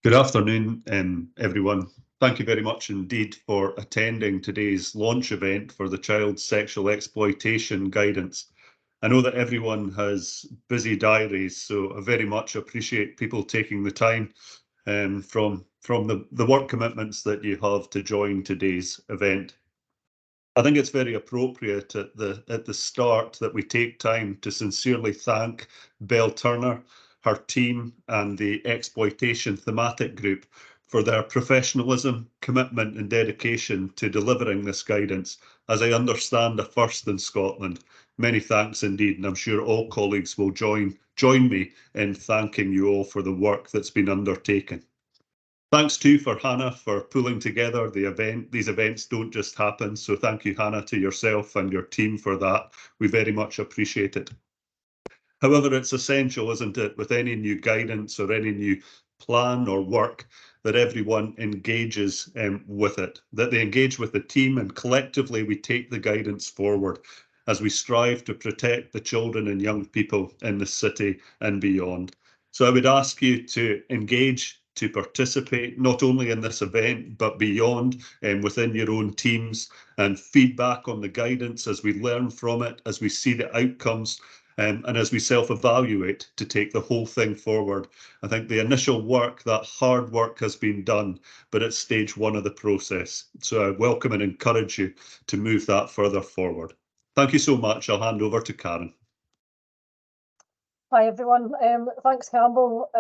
Good afternoon, everyone. Thank you very much indeed for attending today's launch event for the Child Sexual Exploitation Guidance. I know that everyone has busy diaries, so I very much appreciate people taking the time from the work commitments that you have to join today's event. I think it's very appropriate at the start that we take time to sincerely thank Belle Turner, her team, and the Exploitation thematic group for their professionalism, commitment, and dedication to delivering this guidance. As I understand, a first in Scotland. Many thanks indeed, and I'm sure all colleagues will join me in thanking you all for the work that's been undertaken. Thanks too for Hannah for pulling together the event. These events don't just happen, so thank you, Hannah, to yourself and your team for that. We very much appreciate it. However, it's essential, isn't it, with any new guidance or any new plan or work, that everyone engages with it, that they engage with the team, and collectively we take the guidance forward as we strive to protect the children and young people in the city and beyond. So I would ask you to engage, to participate, not only in this event, but beyond, within your own teams, and feedback on the guidance as we learn from it, as we see the outcomes, and as we self-evaluate to take the whole thing forward. I think the initial work, that hard work, has been done, but it's stage one of the process. So I welcome and encourage you to move that further forward. Thank you so much. I'll hand over to Karen. Hi everyone. Thanks, Campbell.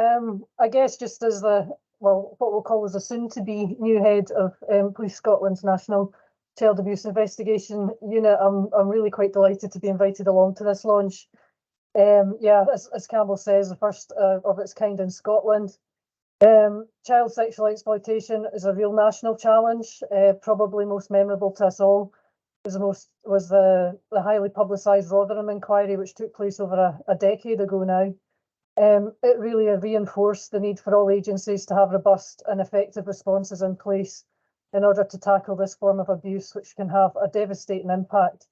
I guess just as what we'll call as a soon-to-be new head of Police Scotland's National Child Abuse Investigation Unit, I'm really quite delighted to be invited along to this launch. As Campbell says, the first of its kind in Scotland. Child sexual exploitation is a real national challenge, probably most memorable to us all was the highly publicised Rotherham inquiry, which took place over a decade ago now. It really reinforced the need for all agencies to have robust and effective responses in place in order to tackle this form of abuse, which can have a devastating impact,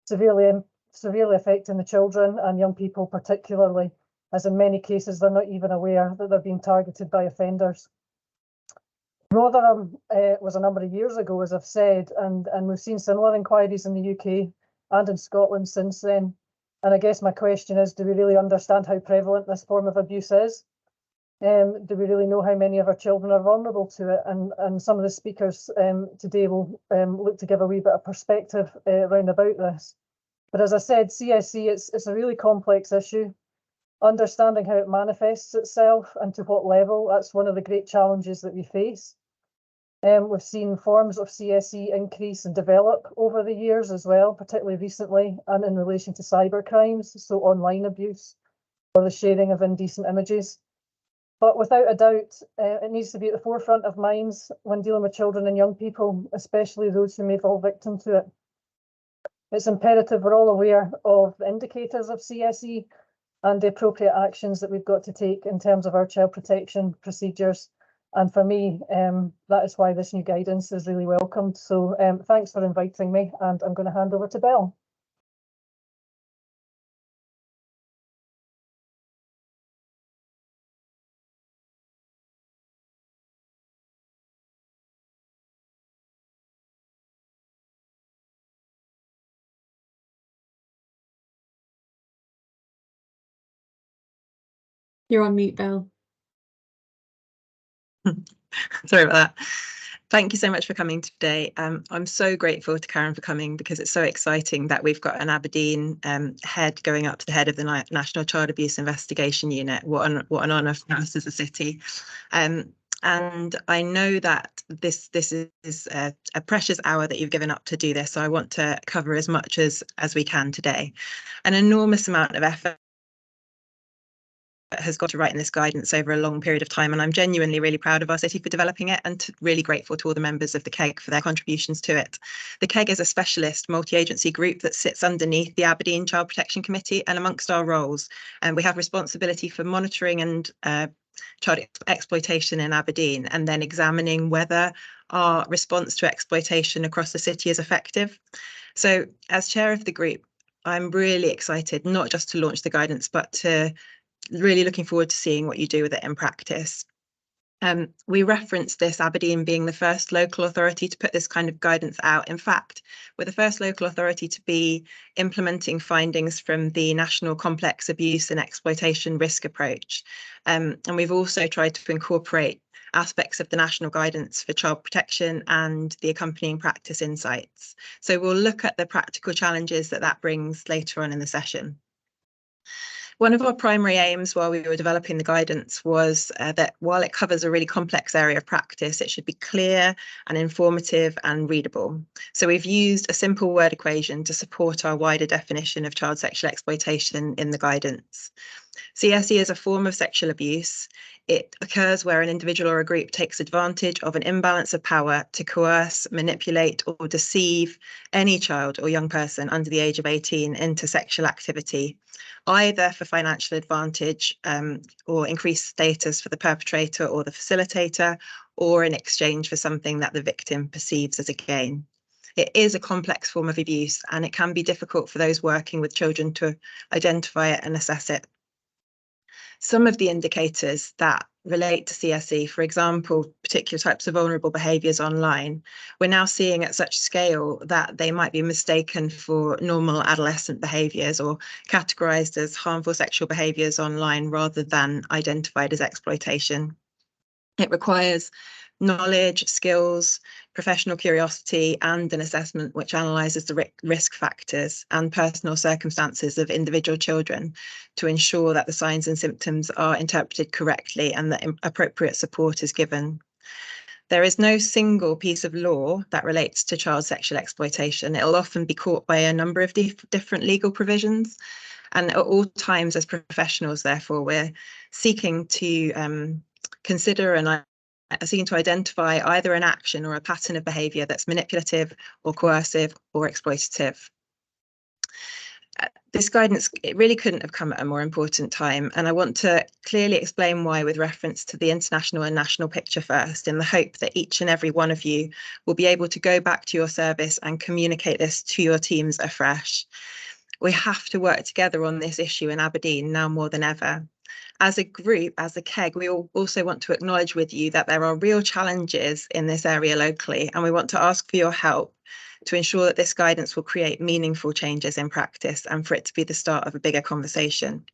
severely affecting the children and young people particularly, as in many cases they're not even aware that they're being targeted by offenders. Rotherham was a number of years ago, as I've said, and we've seen similar inquiries in the UK and in Scotland since then. And I guess my question is, do we really understand how prevalent this form of abuse is? Do we really know how many of our children are vulnerable to it? And some of the speakers today will look to give a wee bit of perspective round about this. But as I said, CSE, it's a really complex issue. Understanding how it manifests itself and to what level, that's one of the great challenges that we face. We've seen forms of CSE increase and develop over the years as well, particularly recently, and in relation to cyber crimes, so online abuse or the sharing of indecent images. But without a doubt, it needs to be at the forefront of minds when dealing with children and young people, especially those who may fall victim to it. It's imperative we're all aware of the indicators of CSE and the appropriate actions that we've got to take in terms of our child protection procedures. And for me, that is why this new guidance is really welcomed. So thanks for inviting me, and I'm going to hand over to Belle. You're on mute, Belle. Sorry about that. Thank you so much for coming today. I'm so grateful to Karen for coming, because it's so exciting that we've got an Aberdeen head going up to the head of the National Child Abuse Investigation Unit. What an honour for us as a city. And I know that this is a precious hour that you've given up to do this, so I want to cover as much as we can today. An enormous amount of effort has got to writing this guidance over a long period of time, and I'm genuinely really proud of our city for developing it, and really grateful to all the members of the KEG for their contributions to it. The KEG is a specialist multi-agency group that sits underneath the Aberdeen Child Protection Committee, and amongst our roles, we have responsibility for monitoring and child exploitation in Aberdeen, and then examining whether our response to exploitation across the city is effective. So as chair of the group, I'm really excited not just to launch the guidance, but to really looking forward to seeing what you do with it in practice. We referenced this, Aberdeen being the first local authority to put this kind of guidance out. In fact, we're the first local authority to be implementing findings from the National Complex Abuse and Exploitation Risk Approach. And we've also tried to incorporate aspects of the national guidance for child protection and the accompanying practice insights. So we'll look at the practical challenges that brings later on in the session. One of our primary aims while we were developing the guidance was that while it covers a really complex area of practice, it should be clear and informative and readable. So we've used a simple word equation to support our wider definition of child sexual exploitation in the guidance. CSE is a form of sexual abuse. It occurs where an individual or a group takes advantage of an imbalance of power to coerce, manipulate, or deceive any child or young person under the age of 18 into sexual activity, either for financial advantage or increased status for the perpetrator or the facilitator, or in exchange for something that the victim perceives as a gain. It is a complex form of abuse, and it can be difficult for those working with children to identify it and assess it. Some of the indicators that relate to CSE, for example, particular types of vulnerable behaviours online, we're now seeing at such scale that they might be mistaken for normal adolescent behaviours or categorised as harmful sexual behaviours online rather than identified as exploitation. It requires knowledge, skills, professional curiosity, and an assessment which analyses the risk factors and personal circumstances of individual children to ensure that the signs and symptoms are interpreted correctly and that appropriate support is given. There is no single piece of law that relates to child sexual exploitation. It will often be caught by a number of different legal provisions. And at all times as professionals, therefore, we're seeking to consider and seeking to identify either an action or a pattern of behaviour that's manipulative or coercive or exploitative. This guidance, it really couldn't have come at a more important time, and I want to clearly explain why with reference to the international and national picture first, in the hope that each and every one of you will be able to go back to your service and communicate this to your teams afresh. We have to work together on this issue in Aberdeen now more than ever. As a group, as a KEG, we also want to acknowledge with you that there are real challenges in this area locally, and we want to ask for your help to ensure that this guidance will create meaningful changes in practice and for it to be the start of a bigger conversation.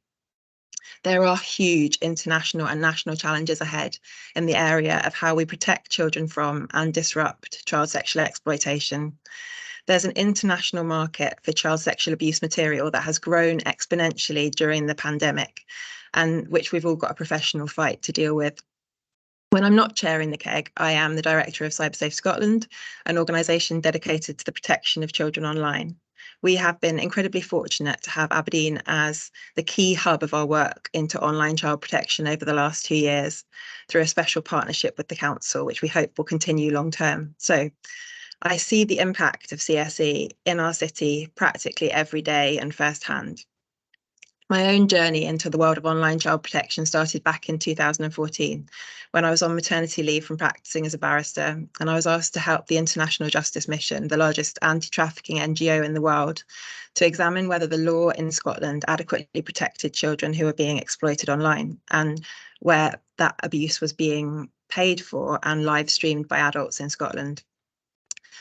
There are huge international and national challenges ahead in the area of how we protect children from and disrupt child sexual exploitation. There's an international market for child sexual abuse material that has grown exponentially during the pandemic, and which we've all got a professional fight to deal with. When I'm not chairing the KEG, I am the director of CyberSafe Scotland, an organisation dedicated to the protection of children online. We have been incredibly fortunate to have Aberdeen as the key hub of our work into online child protection over the last 2 years through a special partnership with the council, which we hope will continue long term. So I see the impact of CSE in our city practically every day and firsthand. My own journey into the world of online child protection started back in 2014 when I was on maternity leave from practicing as a barrister, and I was asked to help the International Justice Mission, the largest anti-trafficking NGO in the world, to examine whether the law in Scotland adequately protected children who were being exploited online and where that abuse was being paid for and live streamed by adults in Scotland.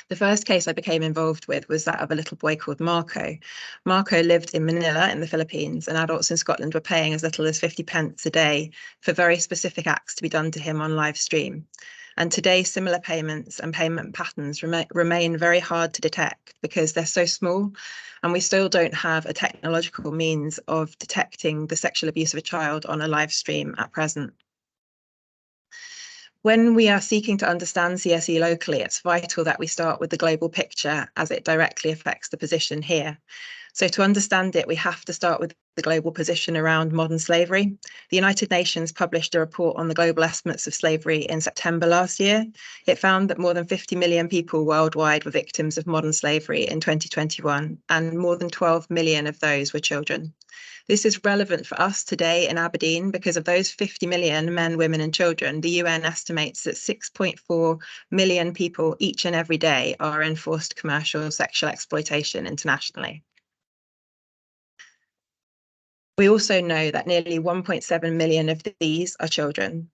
The first case I became involved with was that of a little boy called Marco. Marco lived in Manila in the Philippines, and adults in Scotland were paying as little as 50 pence a day for very specific acts to be done to him on live stream. And today, similar payments and payment patterns remain very hard to detect because they're so small, and we still don't have a technological means of detecting the sexual abuse of a child on a live stream at present. When we are seeking to understand CSE locally, it's vital that we start with the global picture as it directly affects the position here. So to understand it, we have to start with the global position around modern slavery. The United Nations published a report on the global estimates of slavery in September last year. It found that more than 50 million people worldwide were victims of modern slavery in 2021, and more than 12 million of those were children. This is relevant for us today in Aberdeen because of those 50 million men, women and children. The UN estimates that 6.4 million people each and every day are in forced commercial sexual exploitation internationally. We also know that nearly 1.7 million of these are children.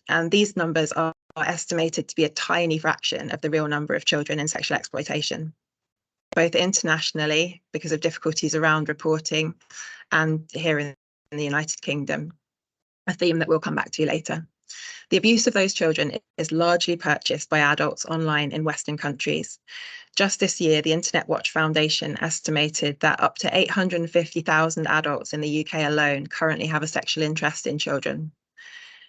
And these numbers are estimated to be a tiny fraction of the real number of children in sexual exploitation, both internationally because of difficulties around reporting and here in the United Kingdom, a theme that we'll come back to later. The abuse of those children is largely purchased by adults online in Western countries. Just this year, the Internet Watch Foundation estimated that up to 850,000 adults in the UK alone currently have a sexual interest in children.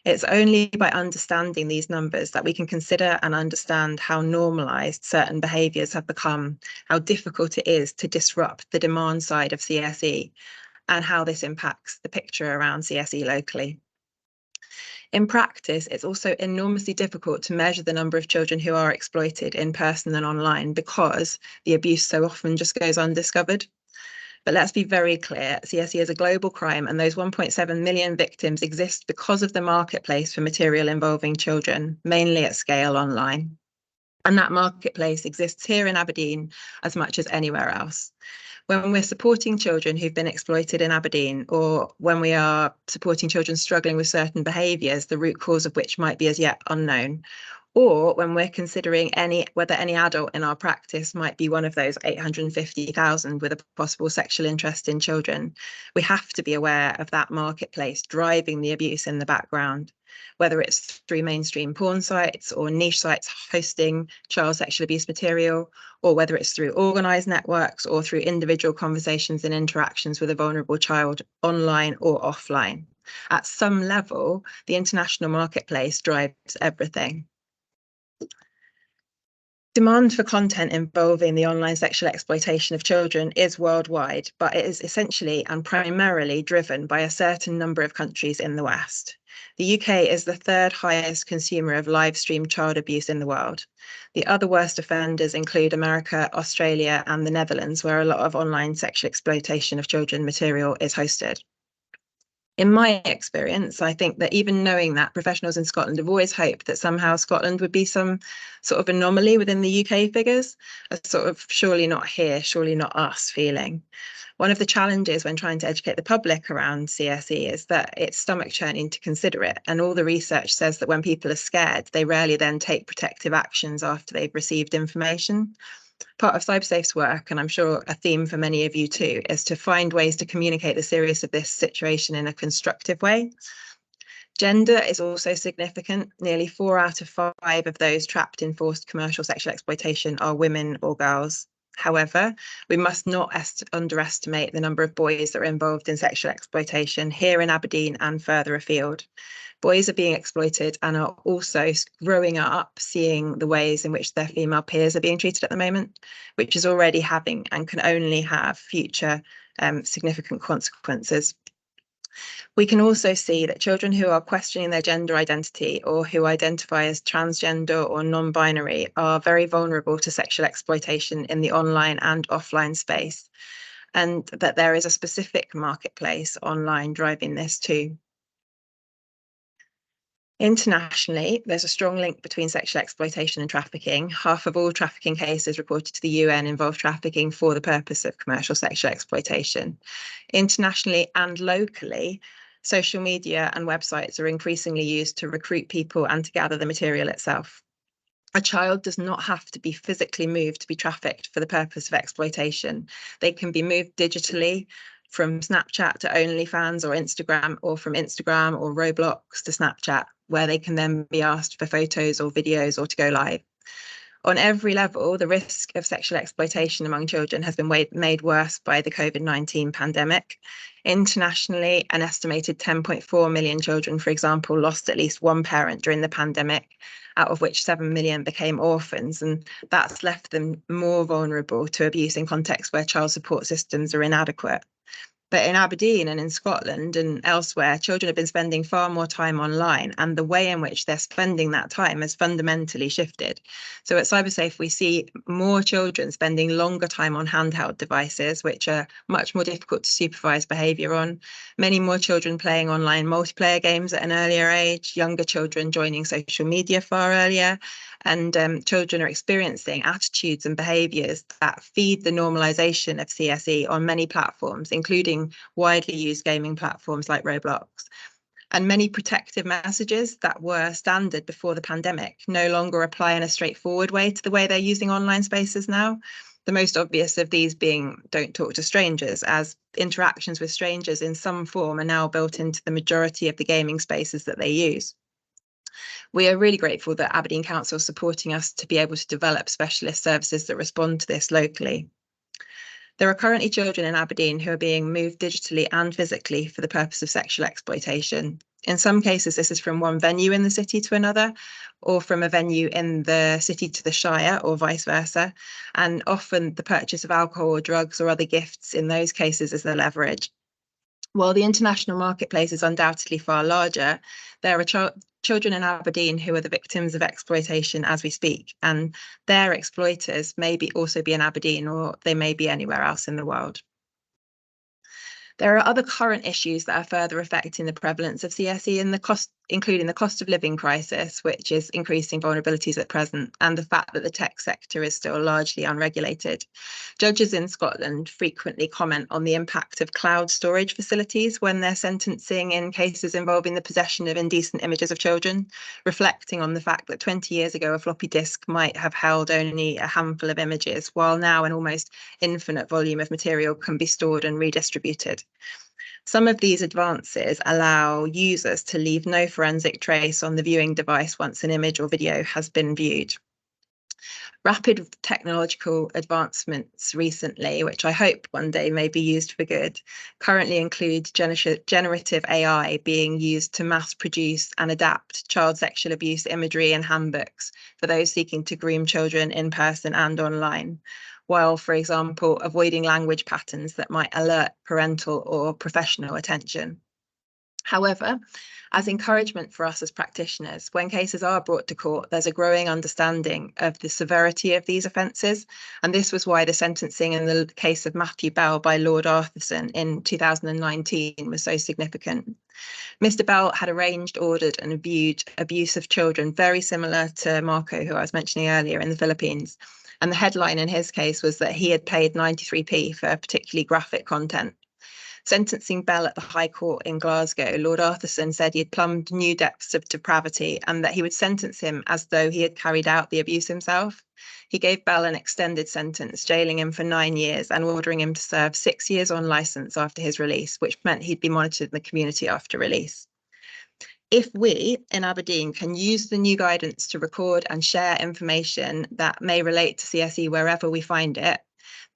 It's only by understanding these numbers that we can consider and understand how normalised certain behaviours have become, how difficult it is to disrupt the demand side of CSE, and how this impacts the picture around CSE locally. In practice, it's also enormously difficult to measure the number of children who are exploited in person and online because the abuse so often just goes undiscovered. But let's be very clear, CSE is a global crime and those 1.7 million victims exist because of the marketplace for material involving children, mainly at scale online. And that marketplace exists here in Aberdeen as much as anywhere else. When we're supporting children who've been exploited in Aberdeen, or when we are supporting children struggling with certain behaviours, the root cause of which might be as yet unknown, or when we're considering whether any adult in our practice might be one of those 850,000 with a possible sexual interest in children, we have to be aware of that marketplace driving the abuse in the background, whether it's through mainstream porn sites or niche sites hosting child sexual abuse material, or whether it's through organised networks or through individual conversations and interactions with a vulnerable child online or offline. At some level, the international marketplace drives everything. Demand for content involving the online sexual exploitation of children is worldwide, but it is essentially and primarily driven by a certain number of countries in the West. The UK is the third highest consumer of live stream child abuse in the world. The other worst offenders include America, Australia, and the Netherlands, where a lot of online sexual exploitation of children material is hosted. In my experience, I think that even knowing that, professionals in Scotland have always hoped that somehow Scotland would be some sort of anomaly within the UK figures, a sort of surely not here, surely not us feeling. One of the challenges when trying to educate the public around CSE is that it's stomach churning to consider it. And all the research says that when people are scared, they rarely then take protective actions after they've received information. Part of CyberSafe's work, and I'm sure a theme for many of you too, is to find ways to communicate the seriousness of this situation in a constructive way. Gender is also significant. Nearly 4 out of 5 of those trapped in forced commercial sexual exploitation are women or girls. However, we must not underestimate the number of boys that are involved in sexual exploitation here in Aberdeen and further afield. Boys are being exploited and are also growing up seeing the ways in which their female peers are being treated at the moment, which is already having and can only have future significant consequences. We can also see that children who are questioning their gender identity or who identify as transgender or non-binary are very vulnerable to sexual exploitation in the online and offline space, and that there is a specific marketplace online driving this too. Internationally, there's a strong link between sexual exploitation and trafficking. Half of all trafficking cases reported to the UN involve trafficking for the purpose of commercial sexual exploitation. Internationally and locally, social media and websites are increasingly used to recruit people and to gather the material itself. A child does not have to be physically moved to be trafficked for the purpose of exploitation. They can be moved digitally, from Snapchat to OnlyFans or Instagram, or from Instagram or Roblox to Snapchat, where they can then be asked for photos or videos or to go live. On every level, the risk of sexual exploitation among children has been made worse by the COVID-19 pandemic. Internationally, an estimated 10.4 million children, for example, lost at least one parent during the pandemic, out of which 7 million became orphans, and that's left them more vulnerable to abuse in contexts where child support systems are inadequate. But in Aberdeen and in Scotland and elsewhere, children have been spending far more time online, and the way in which they're spending that time has fundamentally shifted. So at CyberSafe, we see more children spending longer time on handheld devices, which are much more difficult to supervise behaviour on. Many more children playing online multiplayer games at an earlier age, younger children joining social media far earlier, and children are experiencing attitudes and behaviours that feed the normalisation of CSE on many platforms, including widely used gaming platforms like Roblox. And many protective messages that were standard before the pandemic no longer apply in a straightforward way to the way they're using online spaces now. The most obvious of these being don't talk to strangers, as interactions with strangers in some form are now built into the majority of the gaming spaces that they use. We are really grateful that Aberdeen Council is supporting us to be able to develop specialist services that respond to this locally. There are currently children in Aberdeen who are being moved digitally and physically for the purpose of sexual exploitation. In some cases, this is from one venue in the city to another, or from a venue in the city to the Shire, or vice versa. And often the purchase of alcohol or drugs or other gifts in those cases is the leverage. While the international marketplace is undoubtedly far larger, there are children in Aberdeen who are the victims of exploitation as we speak, and their exploiters may also be in Aberdeen, or they may be anywhere else in the world. There are other current issues that are further affecting the prevalence of CSE, and including the cost of living crisis, which is increasing vulnerabilities at present, and the fact that the tech sector is still largely unregulated. Judges in Scotland frequently comment on the impact of cloud storage facilities when they're sentencing in cases involving the possession of indecent images of children, reflecting on the fact that 20 years ago a floppy disk might have held only a handful of images, while now an almost infinite volume of material can be stored and redistributed. Some of these advances allow users to leave no forensic trace on the viewing device once an image or video has been viewed. Rapid technological advancements recently, which I hope one day may be used for good, currently include generative AI being used to mass produce and adapt child sexual abuse imagery and handbooks for those seeking to groom children in person and online, while, for example, avoiding language patterns that might alert parental or professional attention. However, as encouragement for us as practitioners, when cases are brought to court, there's a growing understanding of the severity of these offences. And this was why the sentencing in the case of Matthew Bell by Lord Arthurson in 2019 was so significant. Mr. Bell had arranged, ordered and viewed abuse of children very similar to Marco, who I was mentioning earlier, in the Philippines. And the headline in his case was that he had paid 93p for particularly graphic content. Sentencing Bell at the High Court in Glasgow, Lord Arthurson said he had plumbed new depths of depravity and that he would sentence him as though he had carried out the abuse himself. He gave Bell an extended sentence, jailing him for 9 years and ordering him to serve 6 years on licence after his release, which meant he'd be monitored in the community after release. If we in Aberdeen can use the new guidance to record and share information that may relate to CSE wherever we find it,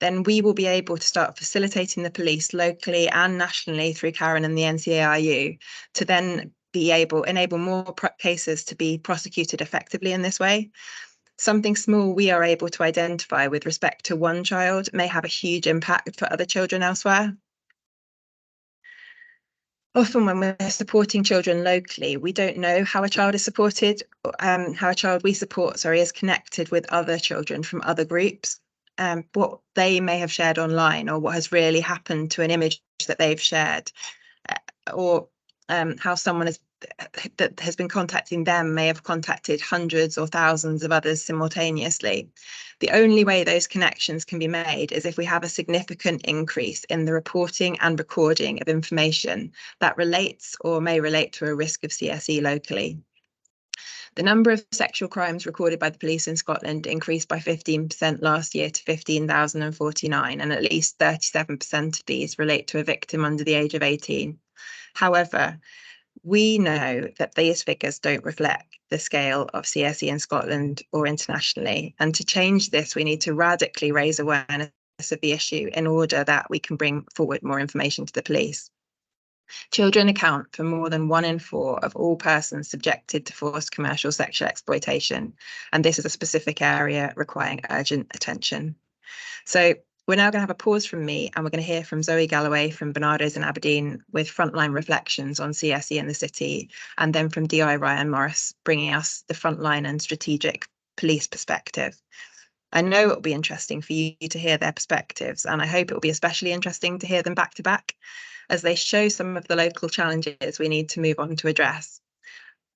then we will be able to start facilitating the police locally and nationally through Karen and the NCAIU to then enable more cases to be prosecuted effectively in this way. Something small we are able to identify with respect to one child may have a huge impact for other children elsewhere. Often when we're supporting children locally, we don't know how a child is supported, how a child we support, is connected with other children from other groups. What they may have shared online, or what has really happened to an image that they've shared, or how someone that has been contacting them may have contacted hundreds or thousands of others simultaneously. The only way those connections can be made is if we have a significant increase in the reporting and recording of information that relates or may relate to a risk of CSE locally. The number of sexual crimes recorded by the police in Scotland increased by 15% last year to 15,049, and at least 37% of these relate to a victim under the age of 18. However, we know that these figures don't reflect the scale of CSE in Scotland or internationally, and to change this, we need to radically raise awareness of the issue in order that we can bring forward more information to the police. Children account for more than 1 in 4 of all persons subjected to forced commercial sexual exploitation, and this is a specific area requiring urgent attention. So we're now going to have a pause from me, and we're going to hear from Zoe Galloway from Bernardo's in Aberdeen with frontline reflections on CSE in the city, and then from DI Ryan Morris bringing us the frontline and strategic police perspective. I know it will be interesting for you to hear their perspectives, and I hope it will be especially interesting to hear them back to back, as they show some of the local challenges we need to move on to address.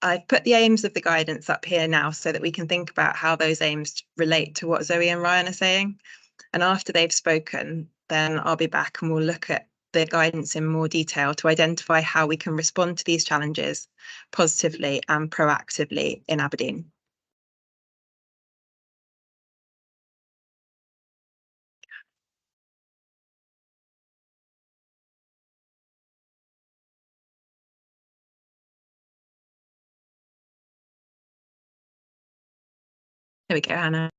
I've put the aims of the guidance up here now so that we can think about how those aims relate to what Zoe and Ryan are saying. And after they've spoken, then I'll be back and we'll look at the guidance in more detail to identify how we can respond to these challenges positively and proactively in Aberdeen. There we go, Hannah.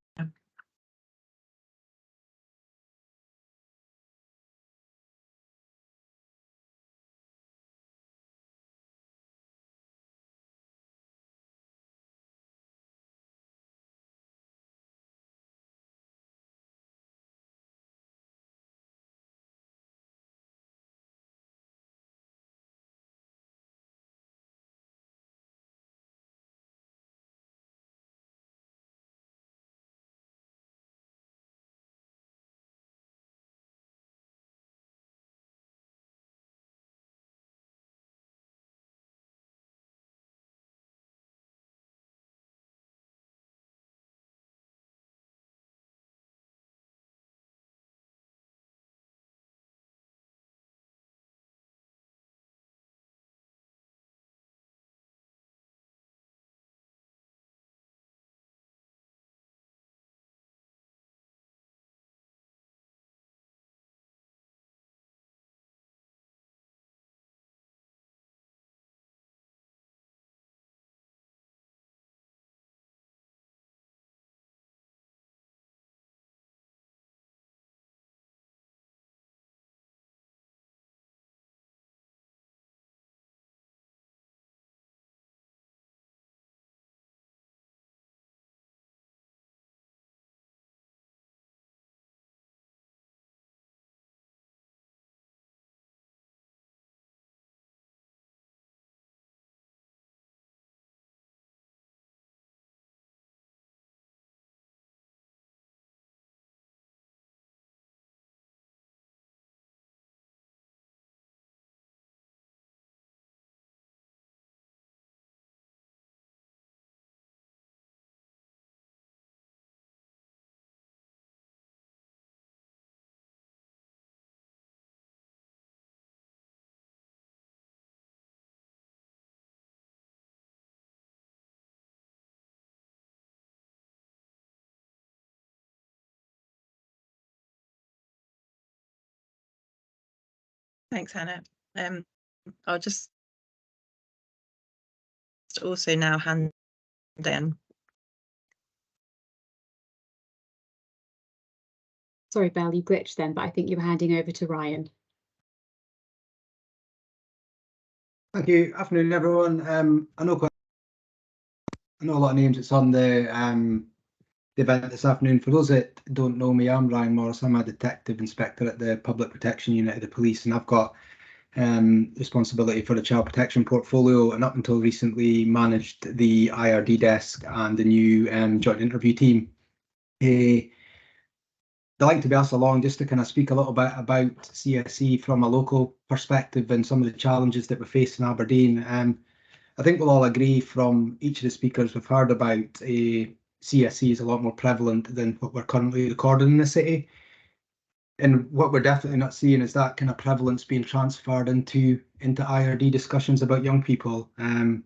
Thanks, Hannah. I'll just also now hand in. Sorry, Belle, you glitched then, but I think you were handing over to Ryan. Thank you. Afternoon, everyone. I know a lot of names that's on the event this afternoon. For those that don't know me, I'm Ryan Morris. I'm a detective inspector at the Public Protection Unit of the Police, and I've got responsibility for the child protection portfolio, and up until recently managed the IRD desk and the new joint interview team. I'd like to be asked along just to kind of speak a little bit about CSE from a local perspective and some of the challenges that we face in Aberdeen. I think we'll all agree from each of the speakers we've heard about CSE is a lot more prevalent than what we're currently recording in the city. And what we're definitely not seeing is that kind of prevalence being transferred into IRD discussions about young people. To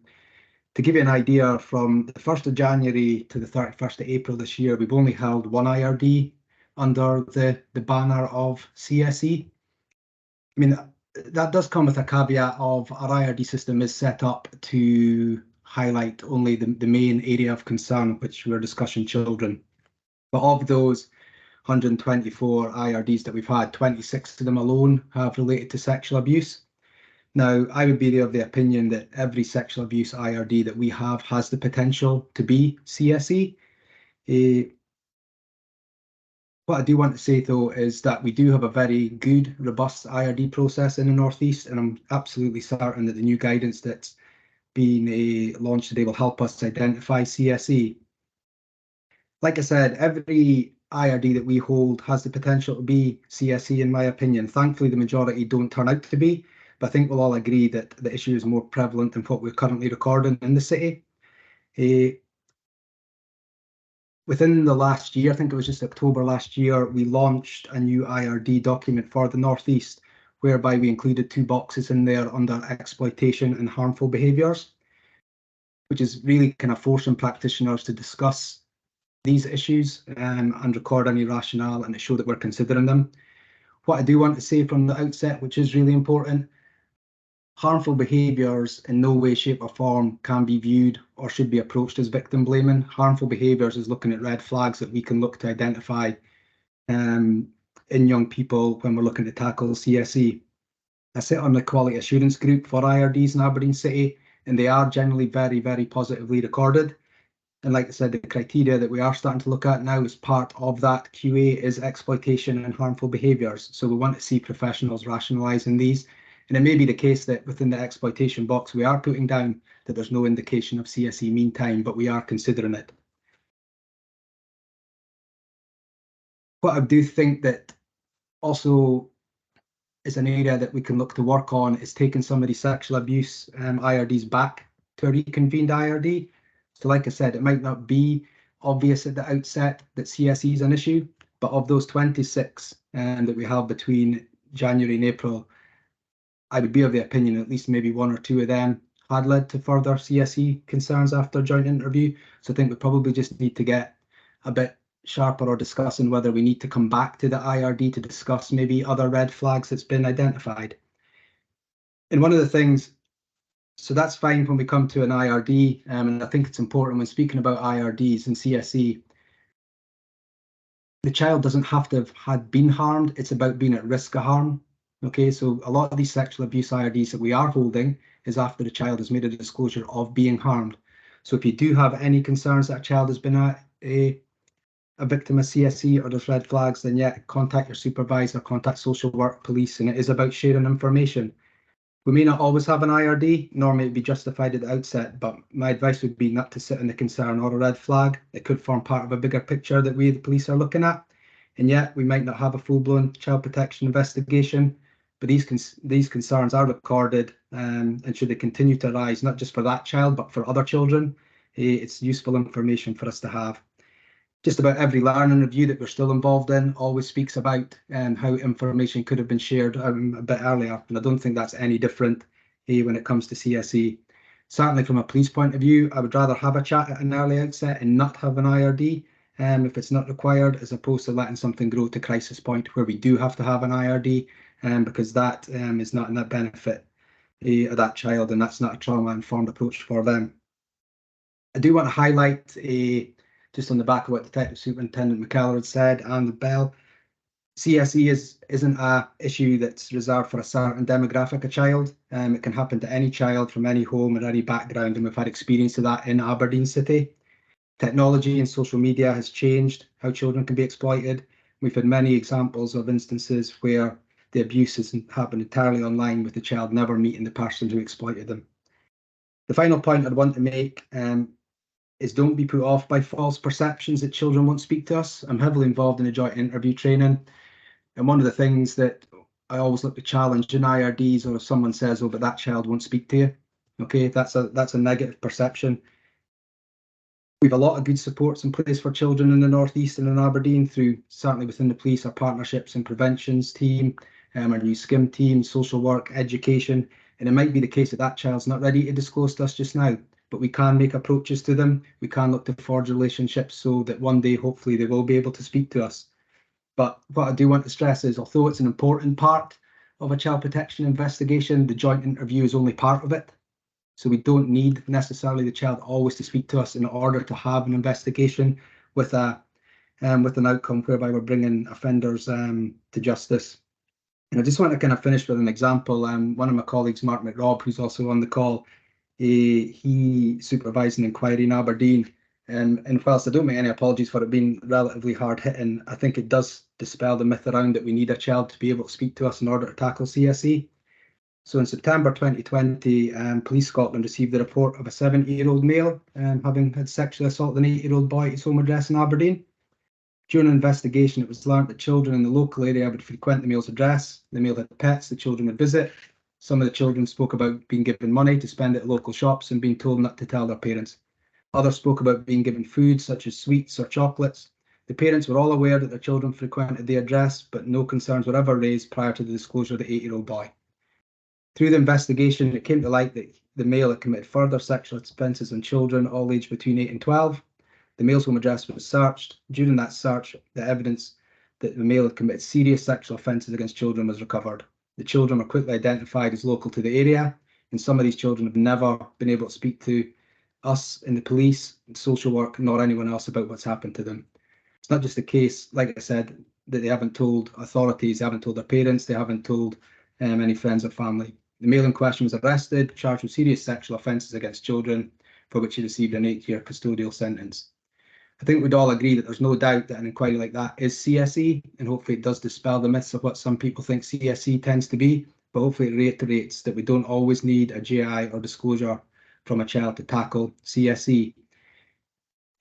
give you an idea, from the 1st of January to the 31st of April this year, we've only held one IRD under the banner of CSE. I mean, that does come with a caveat of our IRD system is set up to highlight only the main area of concern, which we're discussing children. But of those 124 IRDs that we've had, 26 of them alone have related to sexual abuse. Now, I would be of the opinion that every sexual abuse IRD that we have has the potential to be CSE. What I do want to say, though, is that we do have a very good, robust IRD process in the North East, and I'm absolutely certain that the new guidance that's being launched today will help us identify CSE. Like I said, every IRD that we hold has the potential to be CSE, in my opinion. Thankfully, the majority don't turn out to be, but I think we'll all agree that the issue is more prevalent than what we're currently recording in the city. Within the last year, I think it was just October last year, we launched a new IRD document for the North East, whereby we included 2 boxes in there under exploitation and harmful behaviours, which is really kind of forcing practitioners to discuss these issues and record any rationale and to show that we're considering them. What I do want to say from the outset, which is really important, harmful behaviours in no way, shape or form can be viewed or should be approached as victim blaming. Harmful behaviours is looking at red flags that we can look to identify in young people when we're looking to tackle CSE. I sit on the quality assurance group for IRDs in Aberdeen City, and they are generally very, very positively recorded. And like I said, the criteria that we are starting to look at now as part of that QA is exploitation and harmful behaviours. So we want to see professionals rationalising these. And it may be the case that within the exploitation box, we are putting down that there's no indication of CSE mean time, but we are considering it. What I do think that also is an area that we can look to work on is taking some of these sexual abuse IRDs back to a reconvened IRD. So like I said, it might not be obvious at the outset that CSE is an issue, but of those 26 that we have between January and April, I would be of the opinion at least maybe 1 or 2 of them had led to further CSE concerns after joint interview. So I think we probably just need to get a bit sharper or discussing whether we need to come back to the IRD to discuss maybe other red flags that's been identified. And one of the things, so that's fine when we come to an IRD, and I think it's important when speaking about IRDs and CSE, the child doesn't have to have had been harmed, it's about being at risk of harm. Okay, so a lot of these sexual abuse IRDs that we are holding is after the child has made a disclosure of being harmed. So if you do have any concerns that a child has been a victim of CSE or there's red flags, then yeah, contact your supervisor, contact social work, police, and it is about sharing information. We may not always have an IRD, nor may it be justified at the outset, but my advice would be not to sit in the concern or a red flag. It could form part of a bigger picture that we, the police, are looking at. And yet we might not have a full-blown child protection investigation, but these concerns are recorded, and should they continue to arise, not just for that child, but for other children, it's useful information for us to have. Just about every learning review that we're still involved in always speaks about how information could have been shared a bit earlier, and I don't think that's any different when it comes to CSE. Certainly from a police point of view, I would rather have a chat at an early outset and not have an IRD if it's not required, as opposed to letting something grow to crisis point where we do have to have an IRD, because that is not in the benefit of that child, and that's not a trauma-informed approach for them. I do want to highlight just on the back of what Detective Superintendent McKellar had said and the Bell, CSE isn't an issue that's reserved for a certain demographic of child. It can happen to any child from any home or any background, and we've had experience of that in Aberdeen City. Technology and social media has changed how children can be exploited. We've had many examples of instances where the abuse has happened entirely online, with the child never meeting the person who exploited them. The final point I'd want to make is don't be put off by false perceptions that children won't speak to us. I'm heavily involved in the joint interview training, and one of the things that I always look to challenge in IRDs, or if someone says, oh, but that child won't speak to you, okay, that's a negative perception. We have a lot of good supports in place for children in the North East and in Aberdeen, through certainly within the police, our partnerships and preventions team, our new SCIM team, social work, education, and it might be the case that that child's not ready to disclose to us just now, but we can make approaches to them. We can look to forge relationships so that one day, hopefully, they will be able to speak to us. But what I do want to stress is, although it's an important part of a child protection investigation, the joint interview is only part of it. So we don't need necessarily the child always to speak to us in order to have an investigation with an outcome whereby we're bringing offenders to justice. And I just want to kind of finish with an example. One of my colleagues, Mark McRobb, who's also on the call, he supervised an inquiry in Aberdeen, and whilst I don't make any apologies for it being relatively hard hitting, I think it does dispel the myth around that we need a child to be able to speak to us in order to tackle CSE. So in September 2020, Police Scotland received the report of a 70-year-old male having had sexually assaulted an 8-year-old boy at his home address in Aberdeen. During an investigation, it was learnt that children in the local area would frequent the male's address. The male had pets the children would visit. Some of the children spoke about being given money to spend at local shops and being told not to tell their parents. Others spoke about being given food such as sweets or chocolates. The parents were all aware that their children frequented the address, but no concerns were ever raised prior to the disclosure of the 8-year-old boy. Through the investigation, it came to light that the male had committed further sexual offences on children all aged between 8 and 12. The male's home address was searched. During that search, the evidence that the male had committed serious sexual offences against children was recovered. The children were quickly identified as local to the area, and some of these children have never been able to speak to us in the police, social work, nor anyone else about what's happened to them. It's not just the case, like I said, that they haven't told authorities, they haven't told their parents, they haven't told any friends or family. The male in question was arrested, charged with serious sexual offences against children, for which he received an 8-year custodial sentence. I think we'd all agree that there's no doubt that an inquiry like that is CSE, and hopefully it does dispel the myths of what some people think CSE tends to be, but hopefully it reiterates that we don't always need a JI or disclosure from a child to tackle CSE.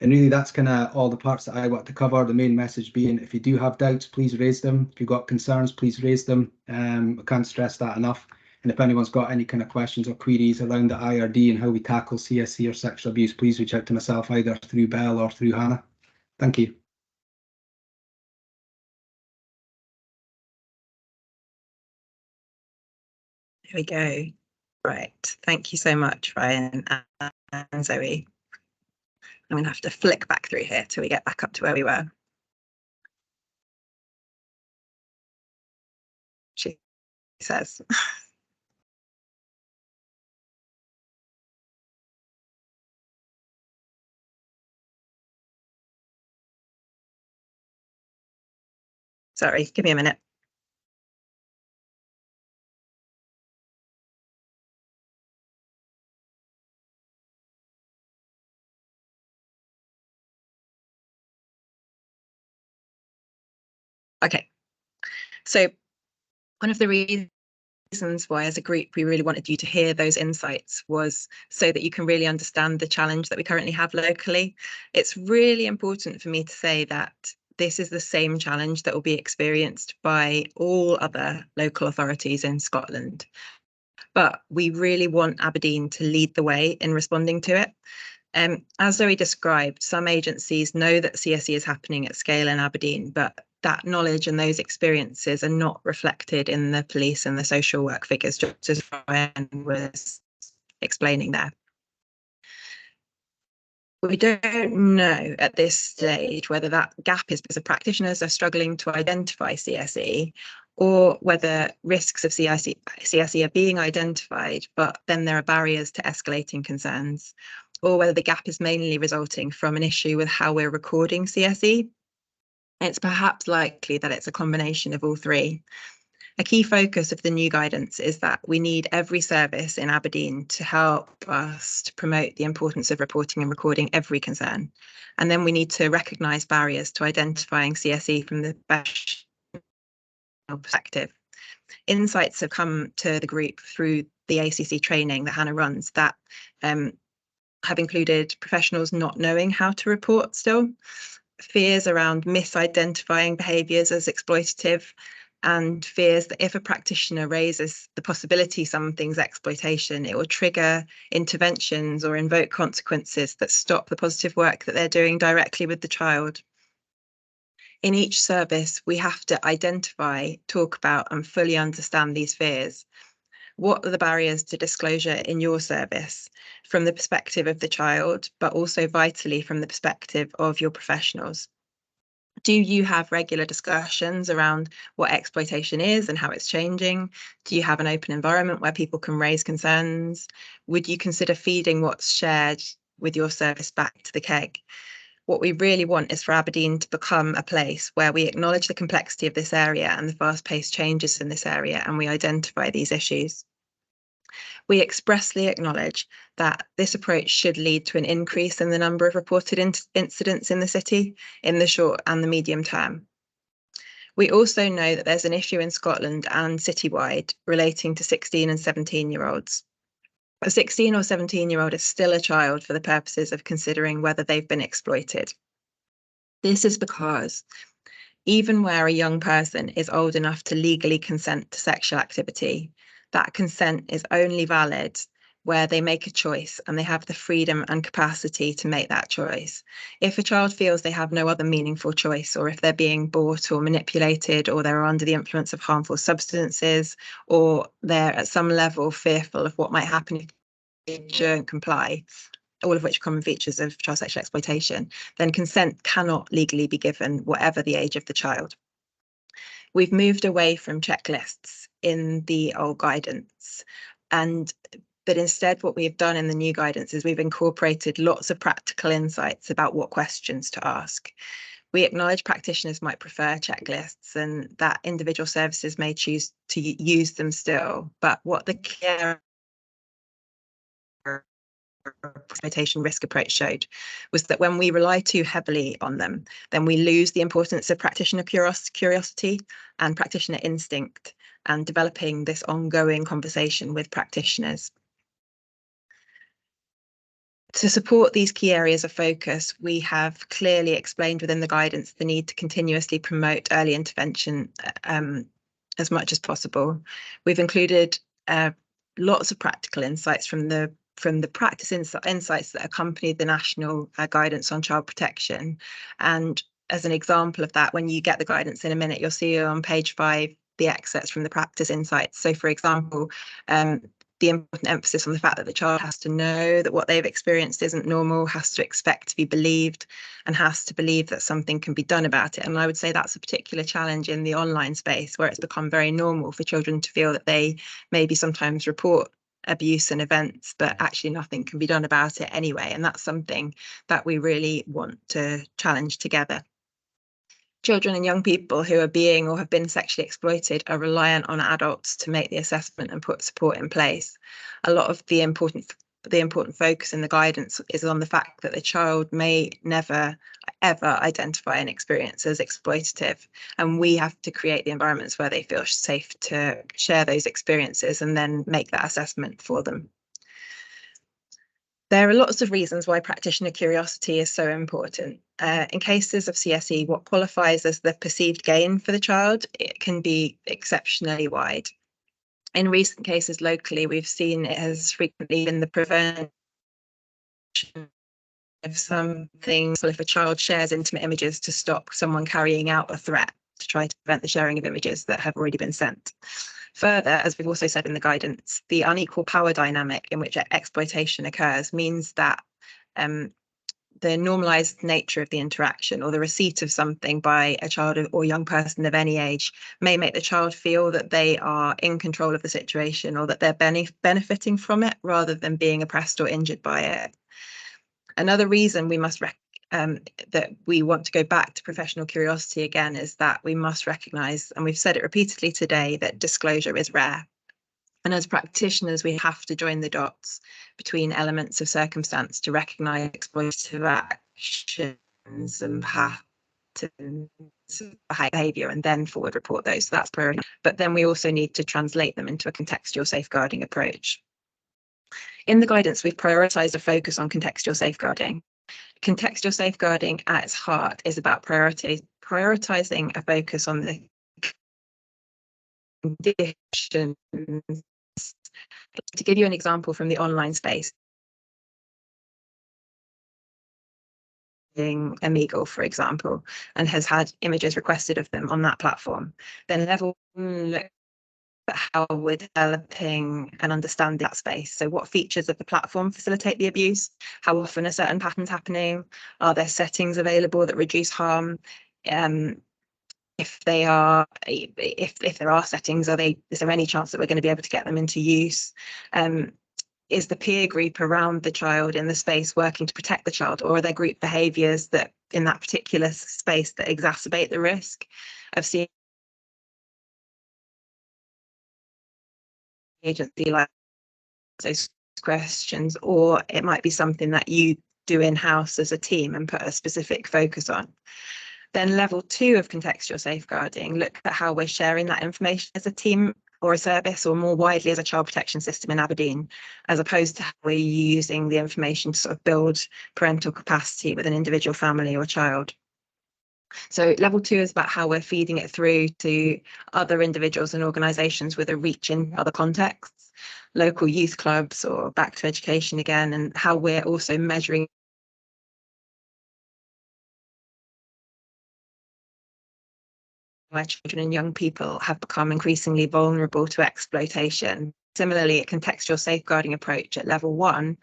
And really, that's kind of all the parts that I want to cover. The main message being, if you do have doubts, please raise them. If you've got concerns, please raise them. I can't stress that enough. And if anyone's got any kind of questions or queries around the IRD and how we tackle CSE or sexual abuse, please reach out to myself either through Belle or through Hannah. Thank you. There we go. Right. Thank you so much, Ryan and Zoe. I'm going to have to flick back through here till we get back up to where we were. She says. Sorry, give me a minute. Okay, so one of the reasons why as a group we really wanted you to hear those insights was so that you can really understand the challenge that we currently have locally. It's really important for me to say that this is the same challenge that will be experienced by all other local authorities in Scotland. But we really want Aberdeen to lead the way in responding to it. As Zoe described, some agencies know that CSE is happening at scale in Aberdeen, but that knowledge and those experiences are not reflected in the police and the social work figures, just as Ryan was explaining there. We don't know at this stage whether that gap is because practitioners are struggling to identify CSE, or whether risks of CSE are being identified, but then there are barriers to escalating concerns, or whether the gap is mainly resulting from an issue with how we're recording CSE. It's perhaps likely that it's a combination of all three. A key focus of the new guidance is that we need every service in Aberdeen to help us to promote the importance of reporting and recording every concern. And then we need to recognise barriers to identifying CSE from the professional perspective. Insights have come to the group through the ACC training that Hannah runs that have included professionals not knowing how to report still, fears around misidentifying behaviours as exploitative, and fears that if a practitioner raises the possibility something's exploitation, it will trigger interventions or invoke consequences that stop the positive work that they're doing directly with the child. In each service, we have to identify, talk about, and fully understand these fears. What are the barriers to disclosure in your service from the perspective of the child, but also vitally from the perspective of your professionals? Do you have regular discussions around what exploitation is and how it's changing? Do you have an open environment where people can raise concerns? Would you consider feeding what's shared with your service back to the KEG? What we really want is for Aberdeen to become a place where we acknowledge the complexity of this area and the fast-paced changes in this area, and we identify these issues. We expressly acknowledge that this approach should lead to an increase in the number of reported incidents in the city in the short and the medium term. We also know that there's an issue in Scotland and citywide relating to 16 and 17-year-olds. A 16 or 17-year-old is still a child for the purposes of considering whether they've been exploited. This is because even where a young person is old enough to legally consent to sexual activity, that consent is only valid where they make a choice and they have the freedom and capacity to make that choice. If a child feels they have no other meaningful choice, or if they're being bought or manipulated, or they're under the influence of harmful substances, or they're at some level fearful of what might happen if they don't comply, all of which are common features of child sexual exploitation, then consent cannot legally be given, whatever the age of the child. We've moved away from checklists in the old guidance, but instead what we've done in the new guidance is we've incorporated lots of practical insights about what questions to ask. We acknowledge practitioners might prefer checklists and that individual services may choose to use them still, but what the care exploitation risk approach showed was that when we rely too heavily on them, then we lose the importance of practitioner curiosity and practitioner instinct and developing this ongoing conversation with practitioners. To support these key areas of focus, we have clearly explained within the guidance the need to continuously promote early intervention as much as possible. We've included lots of practical insights from the practice insights that accompany the national guidance on child protection. And as an example of that, when you get the guidance in a minute, you'll see on page 5 the excerpts from the practice insights. So, for example, the important emphasis on the fact that the child has to know that what they've experienced isn't normal, has to expect to be believed, and has to believe that something can be done about it. And I would say that's a particular challenge in the online space, where it's become very normal for children to feel that they maybe sometimes report abuse and events, but actually nothing can be done about it anyway. And that's something that we really want to challenge together. Children and young people who are being or have been sexually exploited are reliant on adults to make the assessment and put support in place. A lot of the important focus in the guidance is on the fact that the child may never ever identify an experience as exploitative, and we have to create the environments where they feel safe to share those experiences and then make that assessment for them. There are lots of reasons why practitioner curiosity is so important. In cases of CSE, what qualifies as the perceived gain for the child, it can be exceptionally wide. In recent cases locally, we've seen it has frequently been the prevention of something. So if a child shares intimate images to stop someone carrying out a threat, to try to prevent the sharing of images that have already been sent. Further, as we've also said in the guidance, the unequal power dynamic in which exploitation occurs means that the normalized nature of the interaction or the receipt of something by a child or young person of any age may make the child feel that they are in control of the situation or that they're benefiting from it rather than being oppressed or injured by it. Another reason we must that we want to go back to professional curiosity again is that we must recognise, and we've said it repeatedly today, that disclosure is rare. And as practitioners, we have to join the dots between elements of circumstance to recognise exploitative actions and patterns of behaviour and then forward report those. So that's priority. But then we also need to translate them into a contextual safeguarding approach. In the guidance, we've prioritised a focus on contextual safeguarding. Contextual safeguarding at its heart is about prioritising a focus on the conditions. To give you an example from the online space, Amigo, for example, and has had images requested of them on that platform, then level look at how we're developing and understanding that space. So what features of the platform facilitate the abuse? How often are certain patterns happening? Are there settings available that reduce harm? If there are settings, is there any chance that we're going to be able to get them into use? Is the peer group around the child in the space working to protect the child, or are there group behaviours that in that particular space that exacerbate the risk of seeing agency like those questions? Or it might be something that you do in-house as a team and put a specific focus on. Then level 2 of contextual safeguarding, look at how we're sharing that information as a team or a service, or more widely as a child protection system in Aberdeen, as opposed to how we're using the information to sort of build parental capacity with an individual family or child. So level 2 is about how we're feeding it through to other individuals and organisations with a reach in other contexts. local youth clubs or back to education again, and how we're also measuring why children and young people have become increasingly vulnerable to exploitation. Similarly, a contextual safeguarding approach at level 1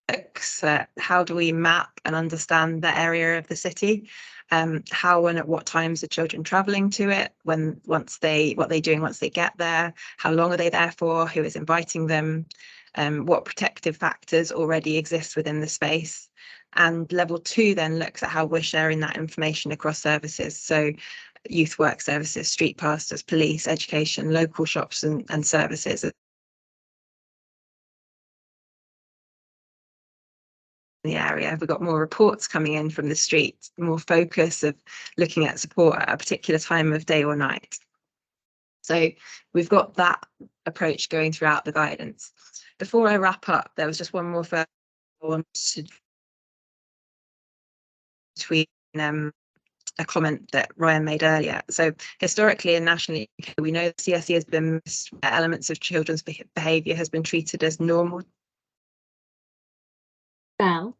looks at how do we map and understand the area of the city, how and at what times are children travelling to it, what are they doing once they get there, how long are they there for, who is inviting them, what protective factors already exist within the space. And level 2 then looks at how we're sharing that information across services. So youth work services, street pastors, police, education, local shops and services. The area, we've got more reports coming in from the street, more focus of looking at support at a particular time of day or night. So we've got that approach going throughout the guidance. Before I wrap up, there was just one more further I wanted to tweet a comment that Ryan made earlier. So historically and nationally, we know that CSE has been elements of children's behaviour has been treated as normal. Belle,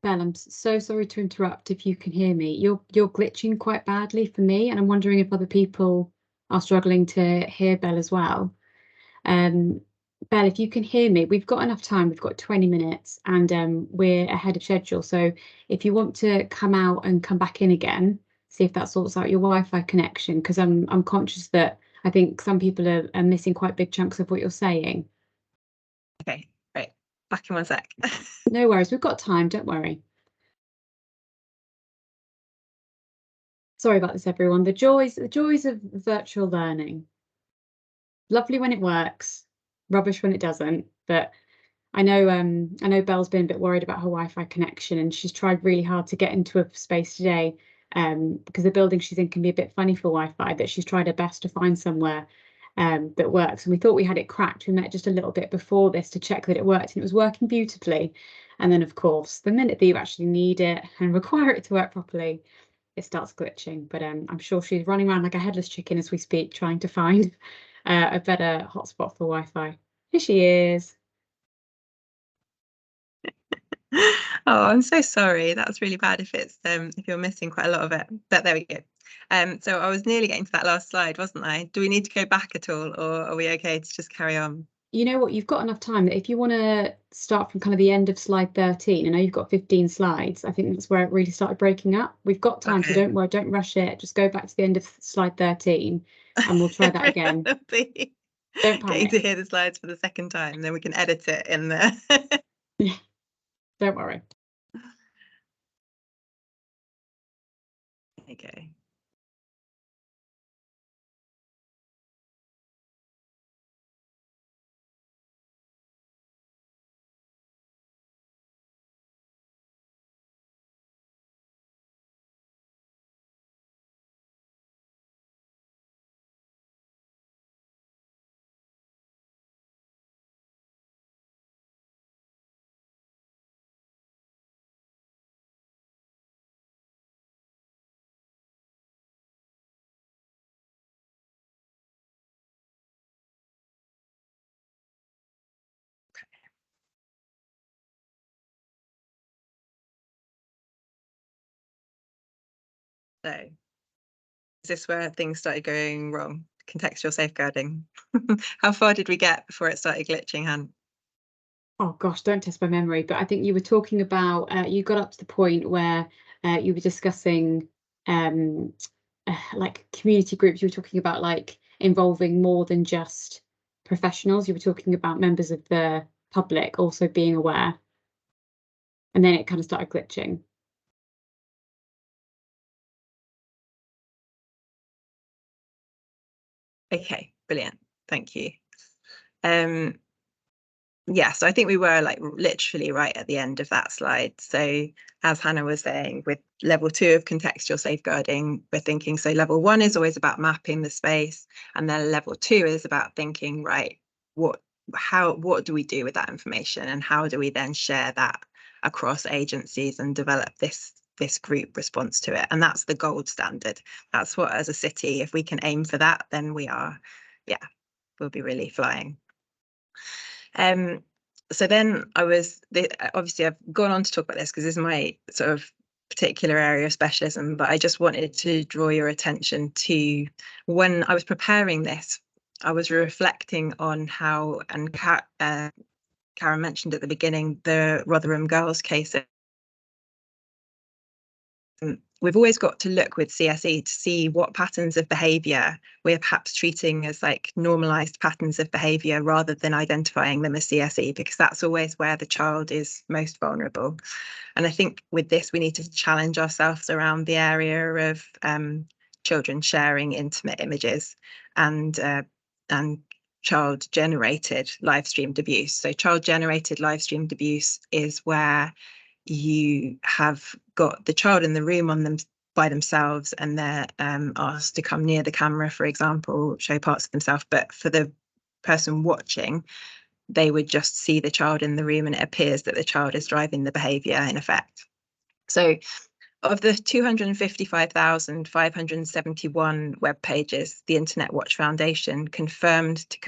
I'm so sorry to interrupt. If you can hear me, you're glitching quite badly for me, and I'm wondering if other people are struggling to hear Belle as well. Belle, if you can hear me, we've got enough time. We've got 20 minutes and we're ahead of schedule. So if you want to come out and come back in again, see if that sorts out your Wi-Fi connection, because I'm conscious that I think some people are missing quite big chunks of what you're saying. Okay, right. Back in one sec. No worries, we've got time, don't worry. Sorry about this, everyone. The joys of virtual learning. Lovely when it works, rubbish when it doesn't. But I know Belle's been a bit worried about her Wi-Fi connection, and she's tried really hard to get into a space today because the building she's in can be a bit funny for Wi-Fi, but she's tried her best to find somewhere that works. And we thought we had it cracked. We met just a little bit before this to check that it worked, and it was working beautifully. And then, of course, the minute that you actually need it and require it to work properly, it starts glitching. But I'm sure she's running around like a headless chicken as we speak, trying to find a better hotspot for Wi-Fi. Here she is. Oh, I'm so sorry. That's really bad if you're missing quite a lot of it. But there we go. So I was nearly getting to that last slide, wasn't I? Do we need to go back at all, or are we okay to just carry on? You know what, you've got enough time that if you want to start from kind of the end of slide 13, I know you've got 15 slides. I think that's where it really started breaking up. We've got time, so don't worry, don't rush it. Just go back to the end of slide 13 and we'll try that again. Don't panic. Getting to hear the slides for the second time, then we can edit it in there. Yeah, don't worry. Okay. So is this where things started going wrong? Contextual safeguarding. How far did we get before it started glitching, Han? Oh gosh, don't test my memory, but I think you were talking about, you got up to the point where you were discussing like community groups. You were talking about like involving more than just professionals. You were talking about members of the public also being aware. And then it kind of started glitching. Okay, brilliant. Thank you. Yeah, so I think we were like literally right at the end of that slide. So as Hannah was saying, with level 2 of contextual safeguarding, we're thinking, so level 1 is always about mapping the space, and then level 2 is about thinking, right, what do we do with that information, and how do we then share that across agencies and develop this group response to it? And that's the gold standard. That's what, as a city, if we can aim for that, then we are, yeah, we'll be really flying. So then obviously I've gone on to talk about this because this is my sort of particular area of specialism, but I just wanted to draw your attention to when I was preparing this, I was reflecting on how, and Karen mentioned at the beginning, the Rotherham girls case. We've always got to look with CSE to see what patterns of behaviour we're perhaps treating as like normalised patterns of behaviour rather than identifying them as CSE, because that's always where the child is most vulnerable. And I think with this, we need to challenge ourselves around the area of children sharing intimate images and child-generated live-streamed abuse. So child-generated live-streamed abuse is where you have got the child in the room by themselves, and they're asked to come near the camera, for example, show parts of themselves. But for the person watching, they would just see the child in the room, and it appears that the child is driving the behaviour in effect. So of the 255,571 web pages the Internet Watch Foundation confirmed to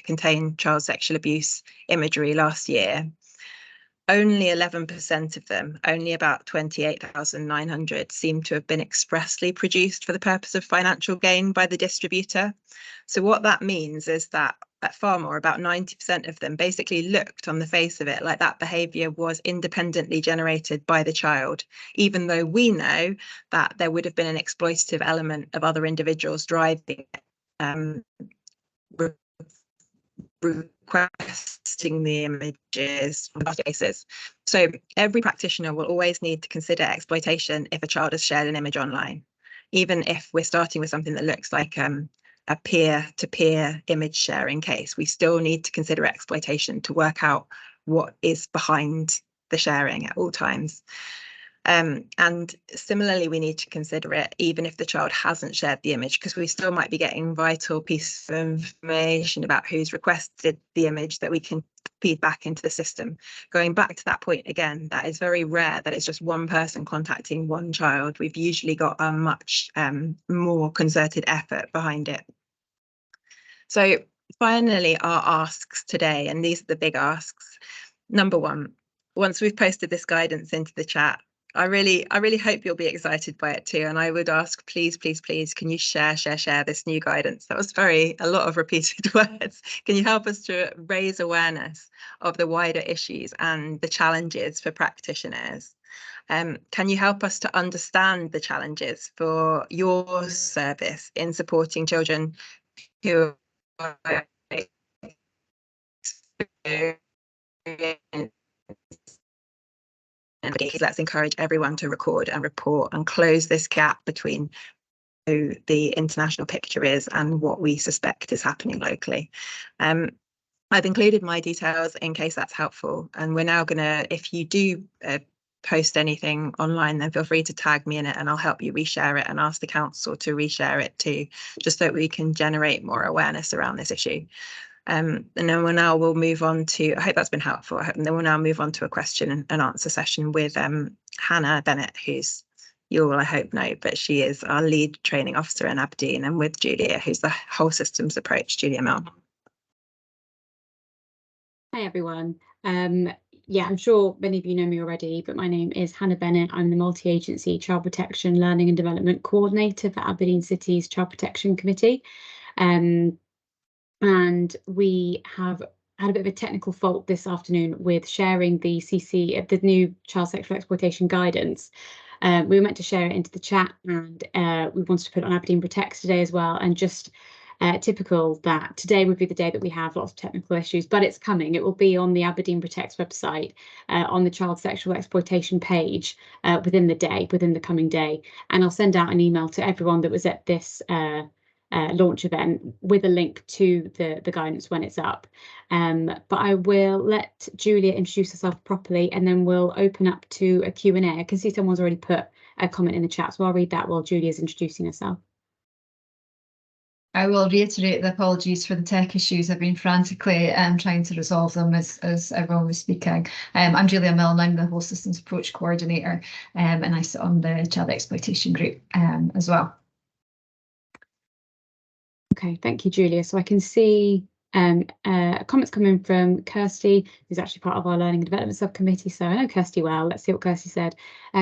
contain child sexual abuse imagery last year, only 11% of them, only about 28,900, seem to have been expressly produced for the purpose of financial gain by the distributor. So what that means is that far more, about 90% of them basically looked on the face of it like that behaviour was independently generated by the child, even though we know that there would have been an exploitative element of other individuals driving requesting the images on cases. So every practitioner will always need to consider exploitation if a child has shared an image online, even if we're starting with something that looks like a peer-to-peer image sharing case. We still need to consider exploitation to work out what is behind the sharing at all times. And similarly, we need to consider it even if the child hasn't shared the image, because we still might be getting vital pieces of information about who's requested the image that we can feed back into the system. Going back to that point again, that is very rare that it's just one person contacting one child. We've usually got a much more concerted effort behind it. So finally, our asks today, and these are the big asks. Number one, once we've posted this guidance into the chat, I really hope you'll be excited by it too. And I would ask, please, please, please, can you share this new guidance? That was a lot of repeated words. Can you help us to raise awareness of the wider issues and the challenges for practitioners? Can you help us to understand the challenges for your service in supporting children who are and let's encourage everyone to record and report and close this gap between who the international picture is and what we suspect is happening locally. I've included my details in case that's helpful. And we're now going to, if you do post anything online, then feel free to tag me in it and I'll help you reshare it and ask the council to reshare it too, just so that we can generate more awareness around this issue. And then we'll move on to, I hope that's been helpful. And then we'll now move on to a question and answer session with Hannah Bennett, who's, you all I hope know, but she is our lead training officer in Aberdeen, and with Julia, who's the whole systems approach, Julia Mill. Hi everyone. Yeah, I'm sure many of you know me already, but my name is Hannah Bennett. I'm the Multi-Agency Child Protection Learning and Development Coordinator for Aberdeen City's Child Protection Committee. And we have had a bit of a technical fault this afternoon with sharing the the new child sexual exploitation guidance. We were meant to share it into the chat, and we wanted to put it on Aberdeen Protects today as well. And just typical that today would be the day that we have lots of technical issues, but it's coming. It will be on the Aberdeen Protects website on the child sexual exploitation page within the coming day. And I'll send out an email to everyone that was at this launch event with a link to the guidance when it's up. But I will let Julia introduce herself properly, and then we'll open up to a Q&A. I can see someone's already put a comment in the chat, so I'll read that while Julia's introducing herself. I will reiterate the apologies for the tech issues. I've been frantically trying to resolve them as everyone was speaking. I'm Julia Mill, and I'm the Whole Systems Approach Coordinator, and I sit on the Child Exploitation Group as well. Okay, thank you, Julia. So I can see Comments coming from Kirsty, who's actually part of our Learning and Development Subcommittee. So I know Kirsty well. Let's see what Kirsty said.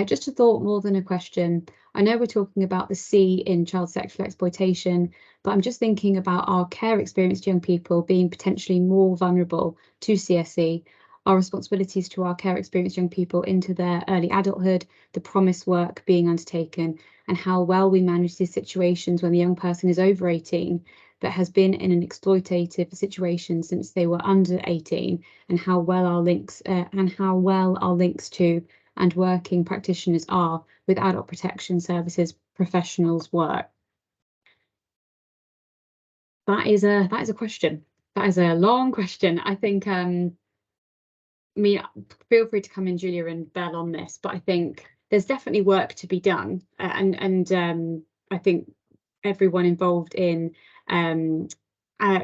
Just a thought more than a question. I know we're talking about the C in child sexual exploitation, but I'm just thinking about our care experienced young people being potentially more vulnerable to CSE, our responsibilities to our care experienced young people into their early adulthood, the promise work being undertaken, and how well we manage these situations when the young person is over 18 but has been in an exploitative situation since they were under 18, and how well our links to and working practitioners are with adult protection services professionals' work. That is a question. That is a long question. I think feel free to come in, Julia and Belle, on this, but I think there's definitely work to be done, and I think everyone involved in the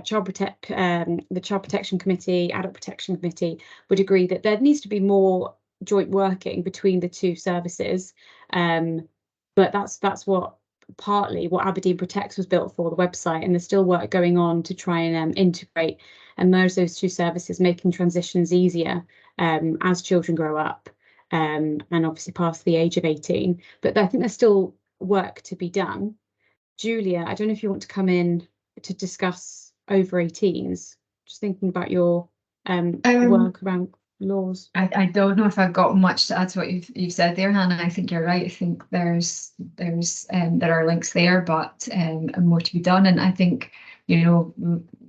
Child Protection Committee, Adult Protection Committee would agree that there needs to be more joint working between the two services. But that's partly what Aberdeen Protects was built for, the website, and there's still work going on to try and integrate and merge those two services, making transitions easier as children grow up and obviously past the age of 18. But I think there's still work to be done. Julia, I don't know if you want to come in to discuss over 18s. Just thinking about your work around laws. I don't know if I've got much to add to what you've said there, Hannah. I think you're right. I think there are links there, but more to be done. And I think, you know,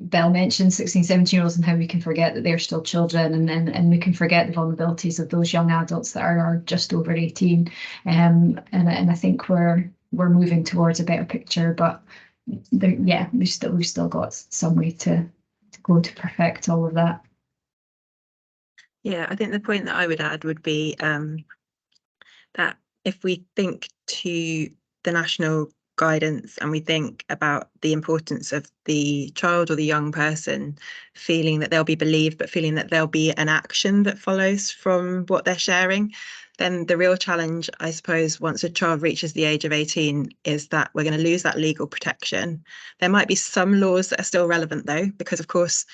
Belle mentioned 16, 17-year-olds and how we can forget that they're still children, and we can forget the vulnerabilities of those young adults that are just over 18. And I think we're moving towards a better picture, but we've still got some way to go to perfect all of that. Yeah, I think the point that I would add would be that if we think to the national guidance and we think about the importance of the child or the young person feeling that they'll be believed, but feeling that there'll be an action that follows from what they're sharing, then the real challenge, I suppose, once a child reaches the age of 18 is that we're going to lose that legal protection. There might be some laws that are still relevant, though, because, of course,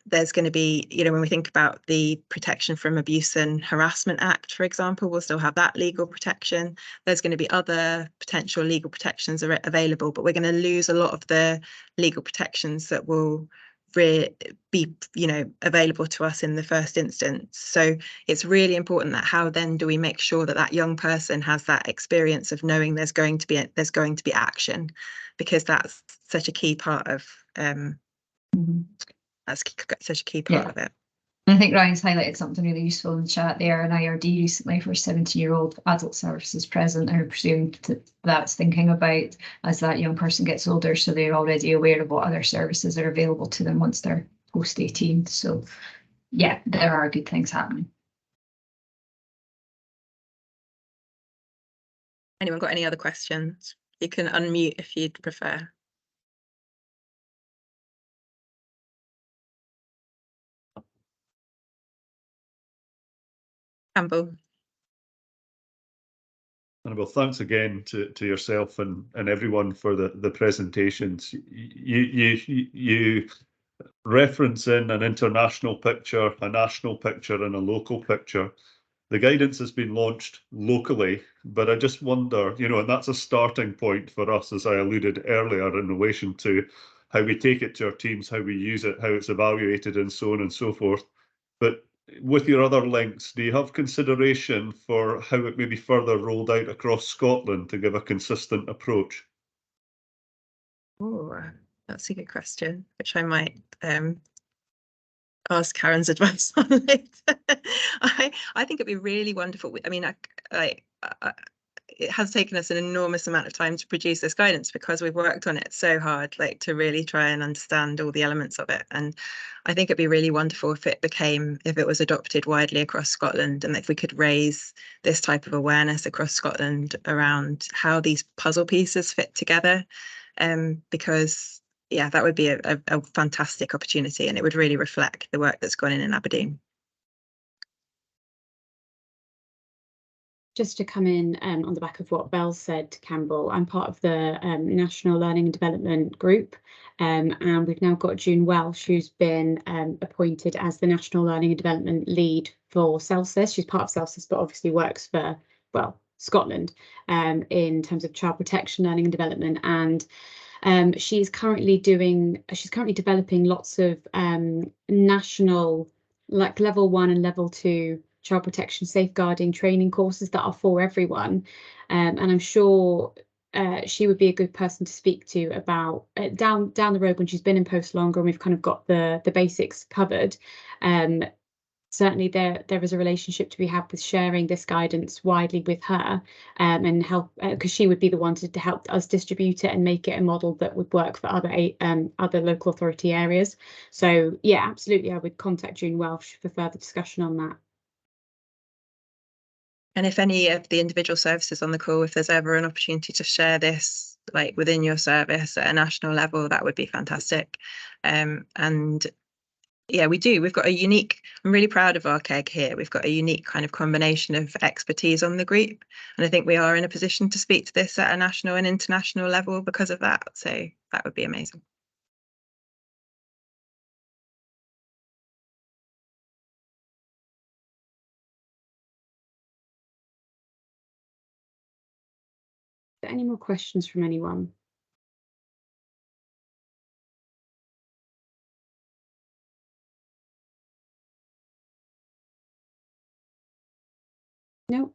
there's going to be, you know, when we think about the Protection from Abuse and Harassment Act, for example, we'll still have that legal protection. There's going to be other potential legal protections available, but we're going to lose a lot of the legal protections that will be, you know, available to us in the first instance. So it's really important that how then do we make sure that that young person has that experience of knowing there's going to be action, because that's such a key part of that's such a key part of it. I think Ryan's highlighted something really useful in the chat there. An IRD recently for 17-year-old adult services present, and I presume that's thinking about as that young person gets older, so they're already aware of what other services are available to them once they're post 18. So yeah, there are good things happening. Anyone got any other questions? You can unmute if you'd prefer. Campbell. Well, thanks again to yourself and everyone for the presentations. You reference in an international picture, a national picture, and a local picture. The guidance has been launched locally, but I just wonder, you know, and that's a starting point for us, as I alluded earlier, in relation to how we take it to our teams, how we use it, how it's evaluated, and so on and so forth. But with your other links, do you have consideration for how it may be further rolled out across Scotland to give a consistent approach? Oh, that's a good question, which I might ask Karen's advice on later. I think it'd be really wonderful. I mean, it has taken us an enormous amount of time to produce this guidance because we've worked on it so hard, like to really try and understand all the elements of it. And I think it'd be really wonderful if it was adopted widely across Scotland, and if we could raise this type of awareness across Scotland around how these puzzle pieces fit together. Because yeah, that would be a fantastic opportunity, and it would really reflect the work that's gone in Aberdeen. just to come in on the back of what Belle said, Campbell, I'm part of the National Learning and Development Group, and we've now got June Welsh, who's been appointed as the National Learning and Development Lead for CELSIS. She's part of CELSIS, but obviously works for, well, Scotland in terms of child protection, learning and development, and she's currently developing lots of national, like level 1 and level 2 child protection safeguarding training courses that are for everyone, and I'm sure she would be a good person to speak to about down the road when she's been in post longer and we've kind of got the basics covered. Certainly there is a relationship to be had with sharing this guidance widely with her, and help, because she would be the one to help us distribute it and make it a model that would work for other local authority areas. So yeah, absolutely, I would contact June Welsh for further discussion on that. And if any of the individual services on the call, if there's ever an opportunity to share this, like within your service at a national level, that would be fantastic. And yeah, we do. We've got a unique, I'm really proud of our KEG here. We've got a unique kind of combination of expertise on the group. And I think we are in a position to speak to this at a national and international level because of that. So that would be amazing. Any more questions from anyone? No?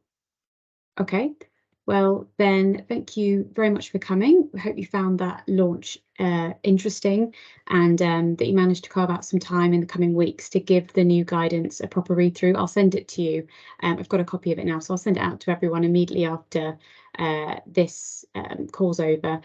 Okay. Well, then, thank you very much for coming. I hope you found that launch interesting, and that you managed to carve out some time in the coming weeks to give the new guidance a proper read through. I'll send it to you. I've got a copy of it now, so I'll send it out to everyone immediately after this call's over.